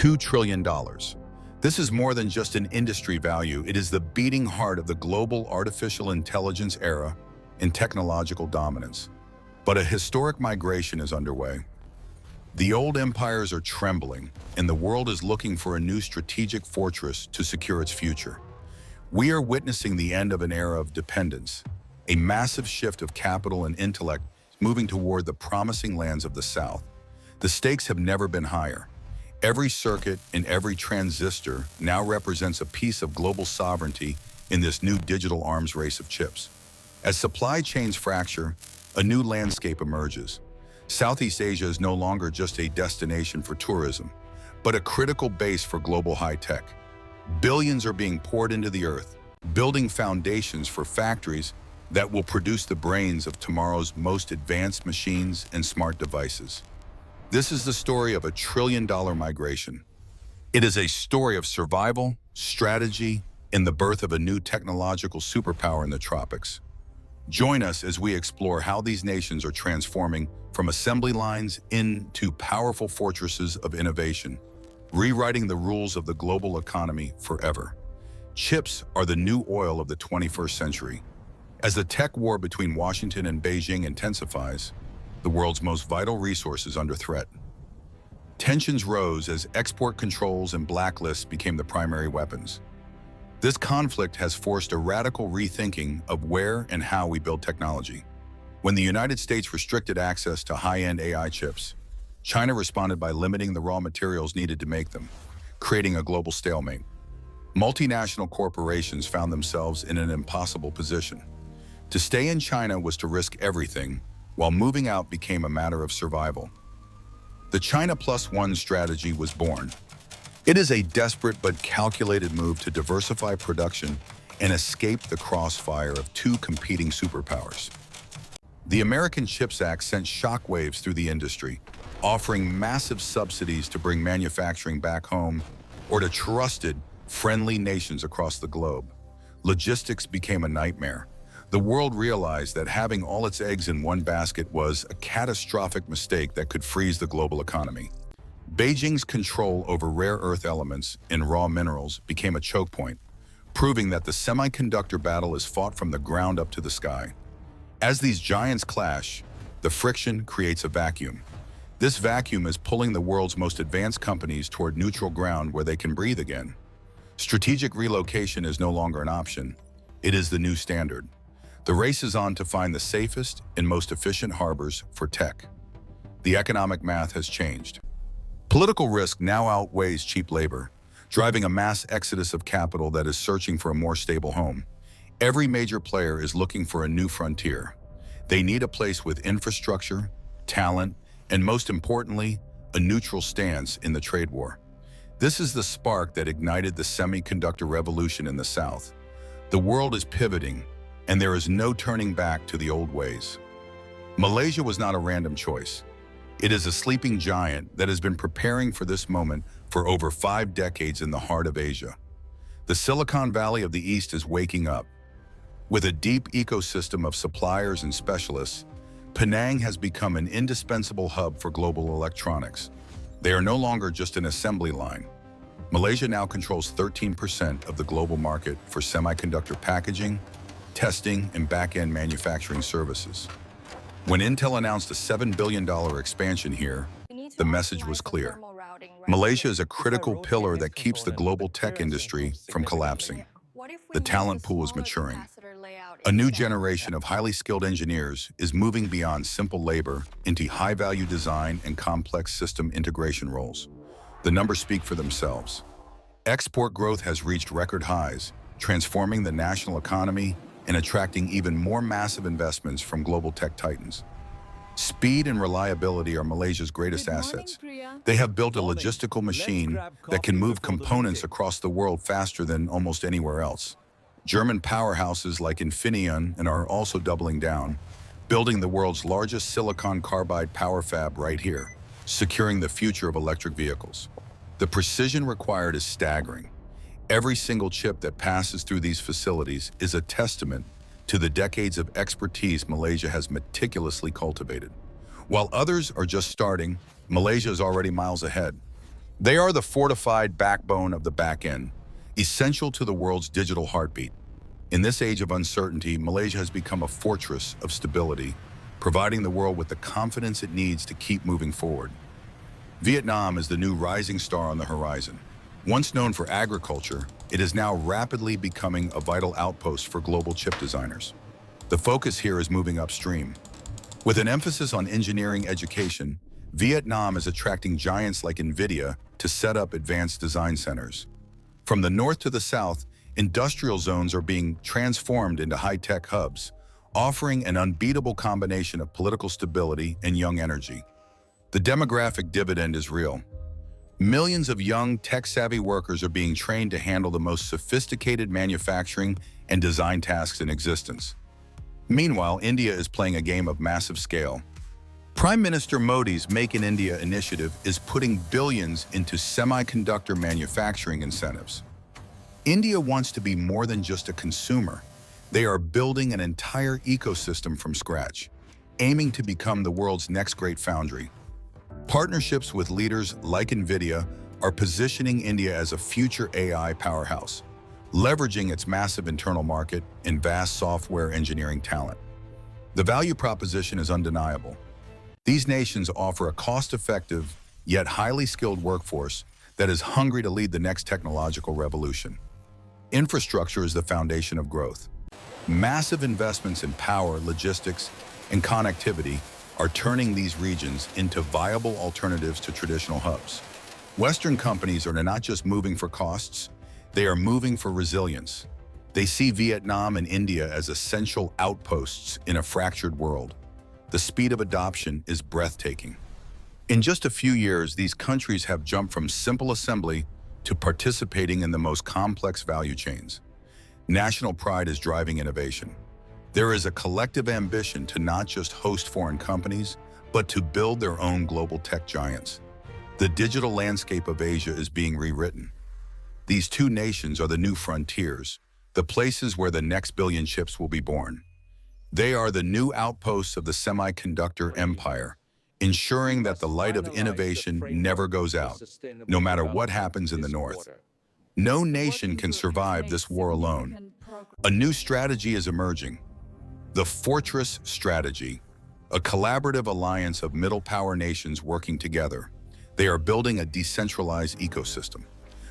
$2 trillion. This is more than just an industry value. It is the beating heart of the global artificial intelligence era and technological dominance. But a historic migration is underway. The old empires are trembling, and the world is looking for a new strategic fortress to secure its future. We are witnessing the end of an era of dependence, a massive shift of capital and intellect moving toward the promising lands of the South. The stakes have never been higher. Every circuit and every transistor now represents a piece of global sovereignty in this new digital arms race of chips. As supply chains fracture, a new landscape emerges. Southeast Asia is no longer just a destination for tourism, but a critical base for global high-tech. Billions are being poured into the earth, building foundations for factories that will produce the brains of tomorrow's most advanced machines and smart devices. This is the story of a trillion-dollar migration. It is a story of survival, strategy, and the birth of a new technological superpower in the tropics. Join us as we explore how these nations are transforming from assembly lines into powerful fortresses of innovation, rewriting the rules of the global economy forever. Chips are the new oil of the 21st century. As the tech war between Washington and Beijing intensifies, the world's most vital resource is under threat. Tensions rose as export controls and blacklists became the primary weapons. This conflict has forced a radical rethinking of where and how we build technology. When the United States restricted access to high-end AI chips, China responded by limiting the raw materials needed to make them, creating a global stalemate. Multinational corporations found themselves in an impossible position. To stay in China was to risk everything, while moving out became a matter of survival. The China Plus One strategy was born. It is a desperate but calculated move to diversify production and escape the crossfire of two competing superpowers. The American CHIPS Act sent shockwaves through the industry, offering massive subsidies to bring manufacturing back home or to trusted, friendly nations across the globe. Logistics became a nightmare. The world realized that having all its eggs in one basket was a catastrophic mistake that could freeze the global economy. Beijing's control over rare earth elements and raw minerals became a choke point, proving that the semiconductor battle is fought from the ground up to the sky. As these giants clash, the friction creates a vacuum. This vacuum is pulling the world's most advanced companies toward neutral ground where they can breathe again. Strategic relocation is no longer an option. It is the new standard. The race is on to find the safest and most efficient harbors for tech. The economic math has changed. Political risk now outweighs cheap labor, driving a mass exodus of capital that is searching for a more stable home. Every major player is looking for a new frontier. They need a place with infrastructure, talent, and most importantly, a neutral stance in the trade war. This is the spark that ignited the semiconductor revolution in the South. The world is pivoting, and there is no turning back to the old ways. Malaysia was not a random choice. It is a sleeping giant that has been preparing for this moment for over 5 decades in the heart of Asia. The Silicon Valley of the East is waking up. With a deep ecosystem of suppliers and specialists, Penang has become an indispensable hub for global electronics. They are no longer just an assembly line. Malaysia now controls 13% of the global market for semiconductor packaging, testing, and back-end manufacturing services. When Intel announced a $7 billion expansion here, the message was clear. Malaysia is a critical pillar that keeps the global tech industry from collapsing. The talent pool is maturing. A new generation of highly skilled engineers is moving beyond simple labor into high-value design and complex system integration roles. The numbers speak for themselves. Export growth has reached record highs, transforming the national economy and attracting even more massive investments from global tech titans. Speed and reliability are Malaysia's greatest assets. They have built a logistical machine that can move components across the world faster than almost anywhere else. German powerhouses like Infineon are also doubling down, building the world's largest silicon carbide power fab right here, securing the future of electric vehicles. The precision required is staggering. Every single chip that passes through these facilities is a testament to the decades of expertise Malaysia has meticulously cultivated. While others are just starting, Malaysia is already miles ahead. They are the fortified backbone of the back end, essential to the world's digital heartbeat. In this age of uncertainty, Malaysia has become a fortress of stability, providing the world with the confidence it needs to keep moving forward. Vietnam is the new rising star on the horizon. Once known for agriculture, it is now rapidly becoming a vital outpost for global chip designers. The focus here is moving upstream. With an emphasis on engineering education, Vietnam is attracting giants like Nvidia to set up advanced design centers. From the north to the south, industrial zones are being transformed into high-tech hubs, offering an unbeatable combination of political stability and young energy. The demographic dividend is real. Millions of young, tech-savvy workers are being trained to handle the most sophisticated manufacturing and design tasks in existence. Meanwhile, India is playing a game of massive scale. Prime Minister Modi's Make in India initiative is putting billions into semiconductor manufacturing incentives. India wants to be more than just a consumer. They are building an entire ecosystem from scratch, aiming to become the world's next great foundry. Partnerships with leaders like Nvidia are positioning India as a future AI powerhouse, leveraging its massive internal market and vast software engineering talent. The value proposition is undeniable. These nations offer a cost-effective, yet highly skilled workforce that is hungry to lead the next technological revolution. Infrastructure is the foundation of growth. Massive investments in power, logistics, and connectivity are turning these regions into viable alternatives to traditional hubs. Western companies are not just moving for costs, they are moving for resilience. They see Vietnam and India as essential outposts in a fractured world. The speed of adoption is breathtaking. In just a few years, these countries have jumped from simple assembly to participating in the most complex value chains. National pride is driving innovation. There is a collective ambition to not just host foreign companies, but to build their own global tech giants. The digital landscape of Asia is being rewritten. These two nations are the new frontiers, the places where the next billion chips will be born. They are the new outposts of the semiconductor empire, ensuring that the light of innovation never goes out, no matter what happens in the north. No nation can survive this war alone. A new strategy is emerging. The Fortress Strategy, a collaborative alliance of middle power nations working together. They are building a decentralized ecosystem.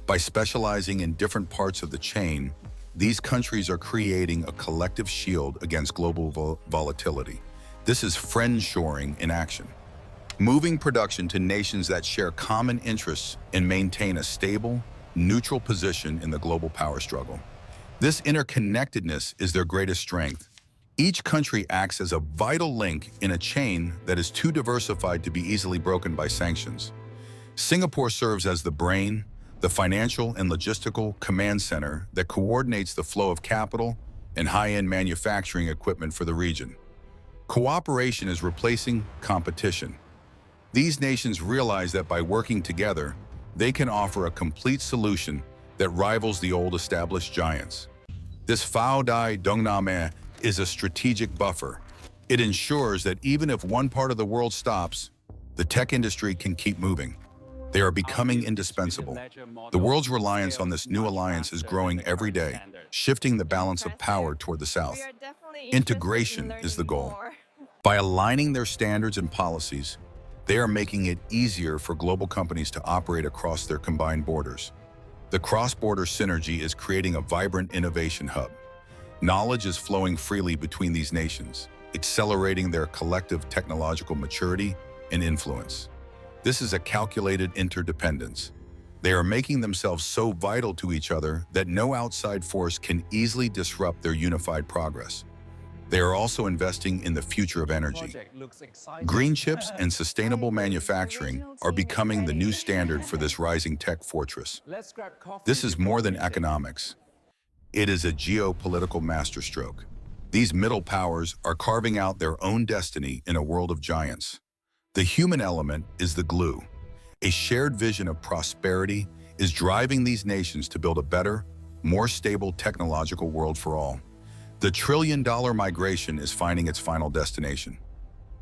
By specializing in different parts of the chain, these countries are creating a collective shield against global volatility. This is friendshoring in action. Moving production to nations that share common interests and maintain a stable, neutral position in the global power struggle. This interconnectedness is their greatest strength. Each country acts as a vital link in a chain that is too diversified to be easily broken by sanctions. Singapore serves as the brain, the financial and logistical command center that coordinates the flow of capital and high-end manufacturing equipment for the region. Cooperation is replacing competition. These nations realize that by working together, they can offer a complete solution that rivals the old established giants. This Phao Dai Dongname is a strategic buffer. It ensures that even if one part of the world stops, the tech industry can keep moving. They are becoming indispensable. The world's reliance on this new alliance is growing every day, shifting the balance of power toward the South. Integration is the goal. By aligning their standards and policies, they are making it easier for global companies to operate across their combined borders. The cross-border synergy is creating a vibrant innovation hub. Knowledge is flowing freely between these nations, accelerating their collective technological maturity and influence. This is a calculated interdependence. They are making themselves so vital to each other that no outside force can easily disrupt their unified progress. They are also investing in the future of energy. Green chips and sustainable manufacturing are becoming the new standard for this rising tech fortress. This is more than economics. It is a geopolitical masterstroke. These middle powers are carving out their own destiny in a world of giants. The human element is the glue. A shared vision of prosperity is driving these nations to build a better, more stable technological world for all. The trillion-dollar migration is finding its final destination.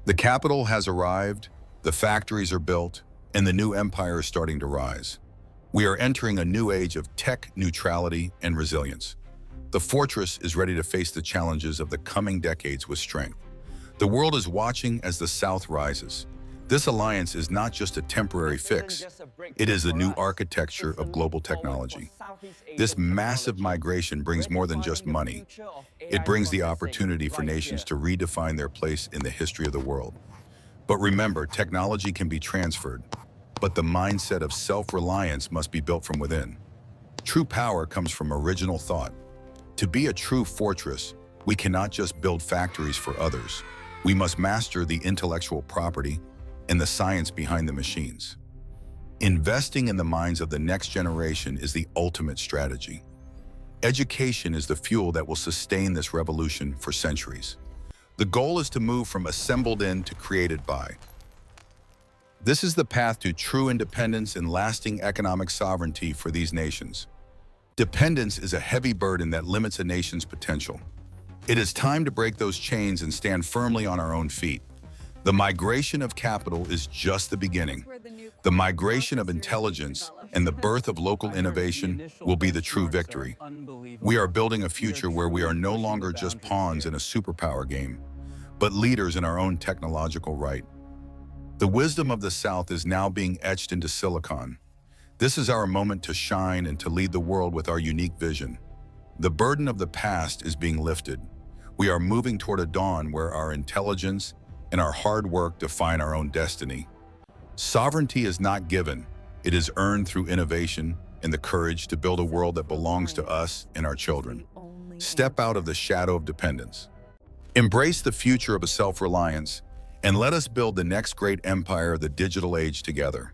The capital has arrived, the factories are built, and the new empire is starting to rise. We are entering a new age of tech neutrality and resilience. The fortress is ready to face the challenges of the coming decades with strength. The world is watching as the South rises. This alliance is not just a temporary fix, it is the new architecture of global technology. This massive migration brings more than just money. It brings the opportunity for nations to redefine their place in the history of the world. But remember, technology can be transferred, but the mindset of self-reliance must be built from within. True power comes from original thought. To be a true fortress, we cannot just build factories for others. We must master the intellectual property and the science behind the machines. Investing in the minds of the next generation is the ultimate strategy. Education is the fuel that will sustain this revolution for centuries. The goal is to move from assembled in to created by. This is the path to true independence and lasting economic sovereignty for these nations. Dependence is a heavy burden that limits a nation's potential. It is time to break those chains and stand firmly on our own feet. The migration of capital is just the beginning. The migration of intelligence and the birth of local innovation will be the true victory. We are building a future where we are no longer just pawns in a superpower game, but leaders in our own technological right. The wisdom of the South is now being etched into silicon. This is our moment to shine and to lead the world with our unique vision. The burden of the past is being lifted. We are moving toward a dawn where our intelligence and our hard work define our own destiny. Sovereignty is not given, it is earned through innovation and the courage to build a world that belongs to us and our children. Step out of the shadow of dependence. Embrace the future of a self-reliance, and let us build the next great empire of the digital age together.